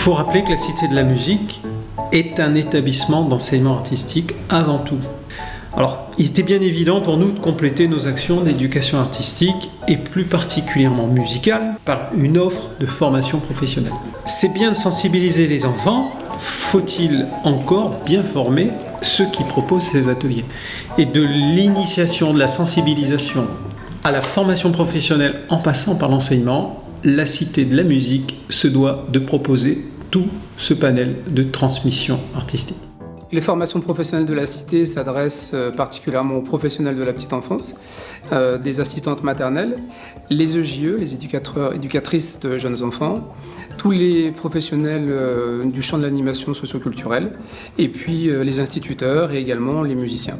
faut rappeler que la Cité de la musique est un établissement d'enseignement artistique avant tout. Alors, il était bien évident pour nous de compléter nos actions d'éducation artistique et plus particulièrement musicale par une offre de formation professionnelle. C'est bien de sensibiliser les enfants, faut-il encore bien former ceux qui proposent ces ateliers. Et de l'initiation, de la sensibilisation à la formation professionnelle en passant par l'enseignement, la Cité de la musique se doit de proposer tout ce panel de transmission artistique. Les formations professionnelles de la Cité s'adressent particulièrement aux professionnels de la petite enfance, des assistantes maternelles, les EJE, les éducatrices de jeunes enfants, tous les professionnels du champ de l'animation socioculturelle, et puis les instituteurs et également les musiciens.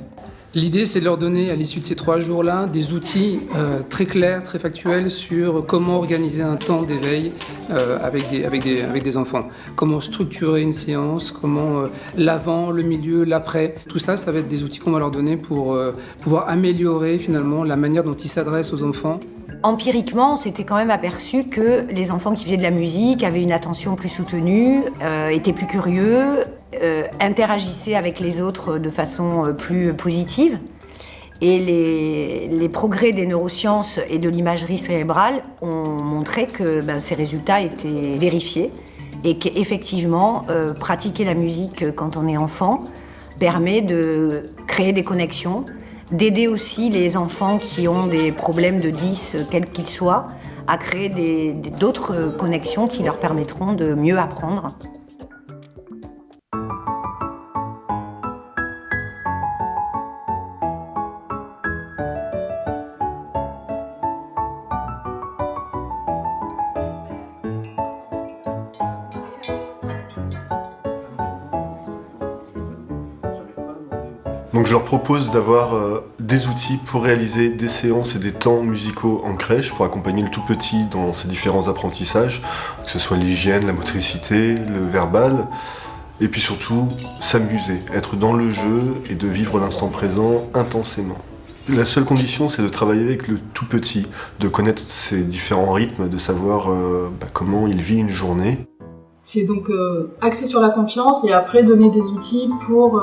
L'idée, c'est de leur donner, à l'issue de ces 3 jours-là, des outils très clairs, très factuels sur comment organiser un temps d'éveil avec des enfants. Comment structurer une séance, comment l'avant, le milieu, l'après. Tout ça, ça va être des outils qu'on va leur donner pour pouvoir améliorer finalement la manière dont ils s'adressent aux enfants. Empiriquement, on s'était quand même aperçu que les enfants qui faisaient de la musique avaient une attention plus soutenue, étaient plus curieux, interagissaient avec les autres de façon plus positive. Et les progrès des neurosciences et de l'imagerie cérébrale ont montré que ces résultats étaient vérifiés et qu'effectivement, pratiquer la musique quand on est enfant permet de créer des connexions, d'aider aussi les enfants qui ont des problèmes de 10, quels qu'ils soient, à créer d'autres connexions qui leur permettront de mieux apprendre. Donc je leur propose d'avoir des outils pour réaliser des séances et des temps musicaux en crèche pour accompagner le tout petit dans ses différents apprentissages, que ce soit l'hygiène, la motricité, le verbal, et puis surtout s'amuser, être dans le jeu et de vivre l'instant présent intensément. La seule condition, c'est de travailler avec le tout petit, de connaître ses différents rythmes, de savoir comment il vit une journée. C'est donc axé sur la confiance et après donner des outils pour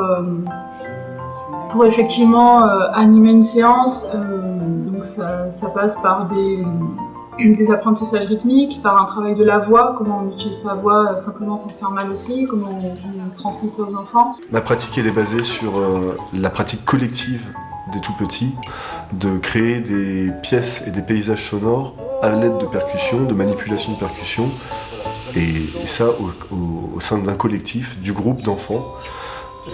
effectivement animer une séance. Donc ça passe par des apprentissages rythmiques, par un travail de la voix, comment on utilise sa voix simplement sans se faire mal aussi, comment on transmet ça aux enfants. Ma pratique, elle est basée sur la pratique collective des tout petits, de créer des pièces et des paysages sonores à l'aide de percussions, de manipulation de percussions, et ça au sein d'un collectif, du groupe d'enfants,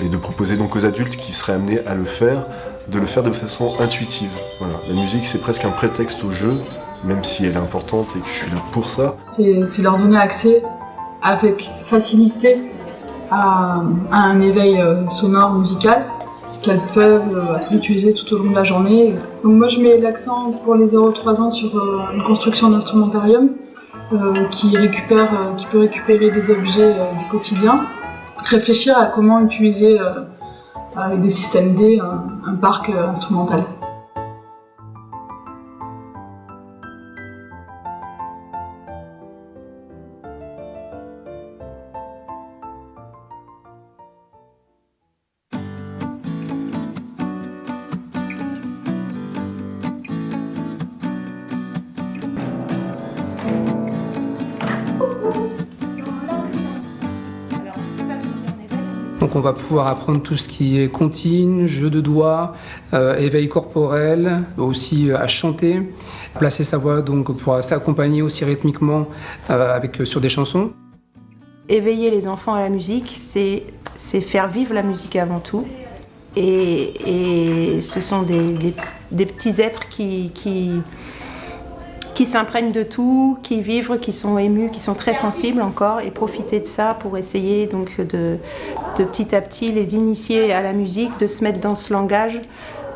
et de proposer donc aux adultes qui seraient amenés à le faire, de le faire de façon intuitive. Voilà. La musique, c'est presque un prétexte au jeu, même si elle est importante et que je suis là pour ça. C'est leur donner accès avec facilité à un éveil sonore, musical, qu'elles peuvent utiliser tout au long de la journée. Donc moi, je mets l'accent pour les 0-3 ans sur une construction d'instrumentarium qui peut récupérer des objets du quotidien. Réfléchir à comment utiliser avec des systèmes D un parc instrumental. Donc on va pouvoir apprendre tout ce qui est comptine, jeu de doigts, éveil corporel, aussi à chanter, placer sa voix donc pour s'accompagner aussi rythmiquement sur des chansons. Éveiller les enfants à la musique, c'est faire vivre la musique avant tout. Et ce sont des petits êtres qui s'imprègnent de tout, qui vivent, qui sont émus, qui sont très sensibles encore, et profiter de ça pour essayer donc de petit à petit les initier à la musique, de se mettre dans ce langage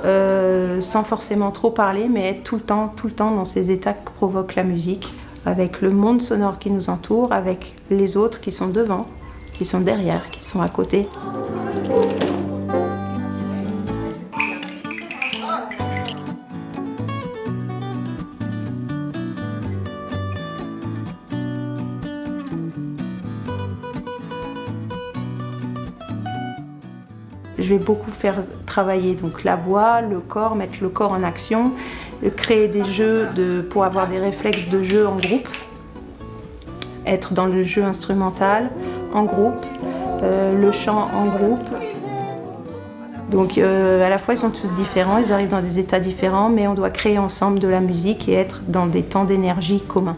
sans forcément trop parler, mais être tout le temps dans ces états que provoque la musique, avec le monde sonore qui nous entoure, avec les autres qui sont devant, qui sont derrière, qui sont à côté. je vais beaucoup faire travailler donc la voix, le corps, mettre le corps en action, créer des jeux pour avoir des réflexes de jeu en groupe, être dans le jeu instrumental en groupe, le chant en groupe. Donc à la fois ils sont tous différents, ils arrivent dans des états différents, mais on doit créer ensemble de la musique et être dans des temps d'énergie communs.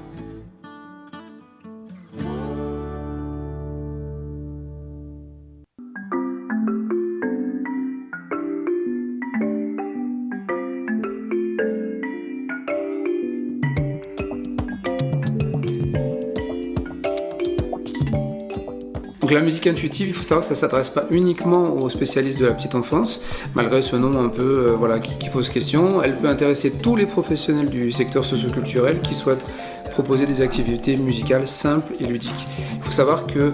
Donc la musique intuitive, il faut savoir que ça ne s'adresse pas uniquement aux spécialistes de la petite enfance, malgré ce nom un peu qui pose question. Elle peut intéresser tous les professionnels du secteur socioculturel qui souhaitent proposer des activités musicales simples et ludiques. Il faut savoir que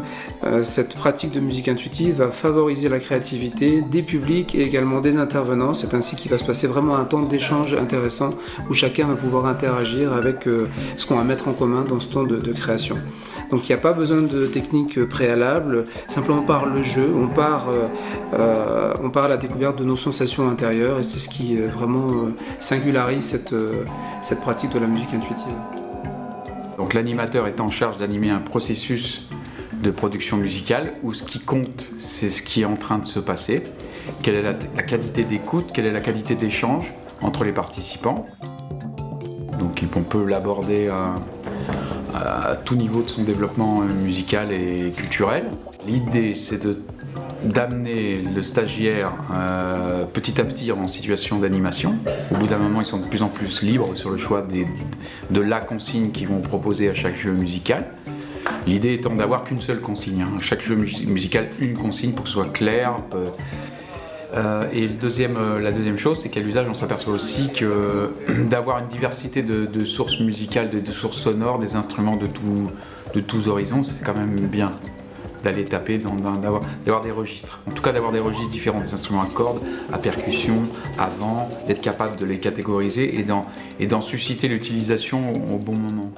cette pratique de musique intuitive va favoriser la créativité des publics et également des intervenants. C'est ainsi qu'il va se passer vraiment un temps d'échange intéressant où chacun va pouvoir interagir avec ce qu'on va mettre en commun dans ce temps de création. Donc il n'y a pas besoin de technique préalable, simplement par le jeu, on part à la découverte de nos sensations intérieures et c'est ce qui vraiment singularise cette pratique de la musique intuitive. Donc l'animateur est en charge d'animer un processus de production musicale où ce qui compte, c'est ce qui est en train de se passer, quelle est la qualité d'écoute, quelle est la qualité d'échange entre les participants. Donc on peut l'aborder à tout niveau de son développement musical et culturel. L'idée, c'est d'amener le stagiaire petit à petit en situation d'animation. Au bout d'un moment, ils sont de plus en plus libres sur le choix de la consigne qu'ils vont proposer à chaque jeu musical. L'idée étant d'avoir qu'une seule consigne. À chaque jeu musical, une consigne pour que ce soit clair. Et la deuxième chose, c'est qu'à l'usage, on s'aperçoit aussi que d'avoir une diversité de sources musicales, de sources sonores, des instruments de tous horizons, c'est quand même bien d'aller taper, d'avoir des registres. En tout cas, d'avoir des registres différents, des instruments à cordes, à percussion, à vent, d'être capable de les catégoriser et d'en susciter l'utilisation au bon moment.